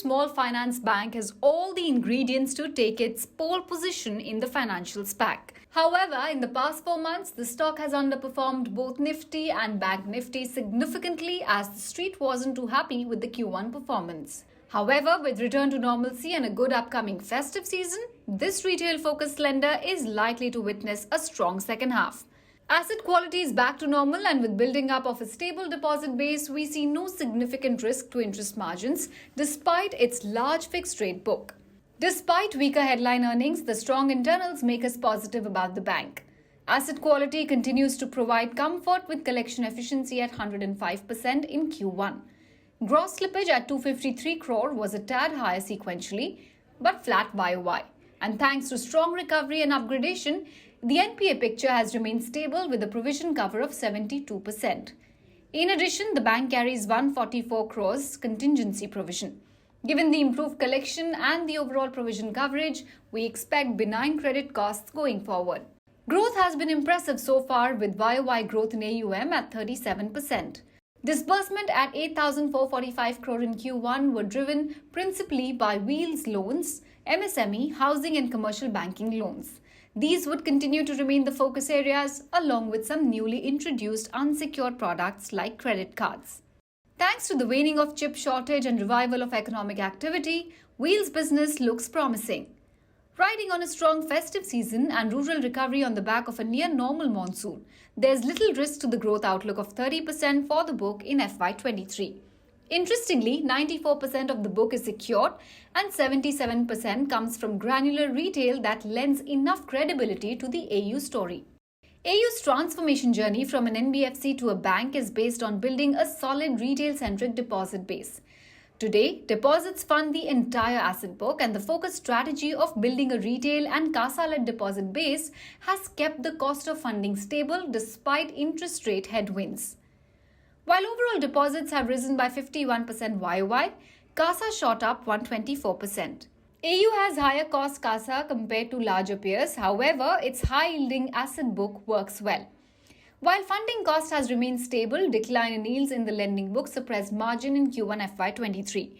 Small Finance Bank has all the ingredients to take its pole position in the financial SPAC. However, in the past 4 months, the stock has underperformed both Nifty and Bank Nifty significantly as the street wasn't too happy with the Q1 performance. However, with return to normalcy and a good upcoming festive season, this retail-focused lender is likely to witness a strong second half. Asset quality is back to normal, and with building up of a stable deposit base, we see no significant risk to interest margins despite its large fixed rate book. Despite weaker headline earnings, the strong internals make us positive about the bank. Asset quality continues to provide comfort with collection efficiency at 105% in Q1. Gross slippage at 253 crore was a tad higher sequentially, but flat YOY. And thanks to strong recovery and upgradation, the NPA picture has remained stable with a provision cover of 72%. In addition, the bank carries 144 crores contingency provision. Given the improved collection and the overall provision coverage, we expect benign credit costs going forward. Growth has been impressive so far with YOY growth in AUM at 37%. Disbursement at 8,445 crore in Q1 were driven principally by Wheels loans, MSME, housing and commercial banking loans. These would continue to remain the focus areas along with some newly introduced unsecured products like credit cards. Thanks to the waning of chip shortage and revival of economic activity, Wheels business looks promising. Riding on a strong festive season and rural recovery on the back of a near-normal monsoon, there's little risk to the growth outlook of 30% for the book in FY23. Interestingly, 94% of the book is secured and 77% comes from granular retail that lends enough credibility to the AU story. AU's transformation journey from an NBFC to a bank is based on building a solid retail-centric deposit base. Today, deposits fund the entire asset book, and the focused strategy of building a retail and CASA-led deposit base has kept the cost of funding stable despite interest rate headwinds. While overall deposits have risen by 51% YOY, CASA shot up 124%. AU has higher cost CASA compared to larger peers, however, its high-yielding asset book works well. While funding cost has remained stable, decline in yields in the lending book suppressed margin in Q1 FY23.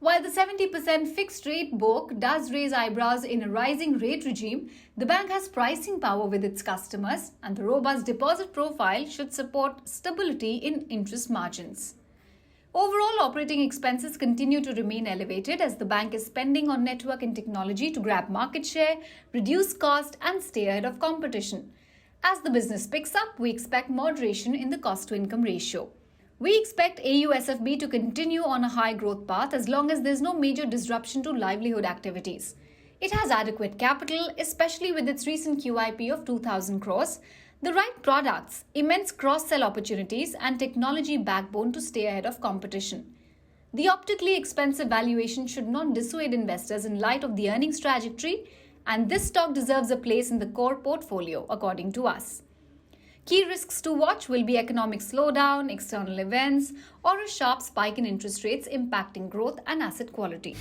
While the 70% fixed rate book does raise eyebrows in a rising rate regime, the bank has pricing power with its customers, and the robust deposit profile should support stability in interest margins. Overall, operating expenses continue to remain elevated as the bank is spending on network and technology to grab market share, reduce cost, and stay ahead of competition. As the business picks up, we expect moderation in the cost-to-income ratio. We expect AU SFB to continue on a high growth path as long as there is no major disruption to livelihood activities. It has adequate capital, especially with its recent QIP of 2,000 crores, the right products, immense cross-sell opportunities, and technology backbone to stay ahead of competition. The optically expensive valuation should not dissuade investors in light of the earnings trajectory, and this stock deserves a place in the core portfolio, according to us. Key risks to watch will be economic slowdown, external events, or a sharp spike in interest rates impacting growth and asset quality.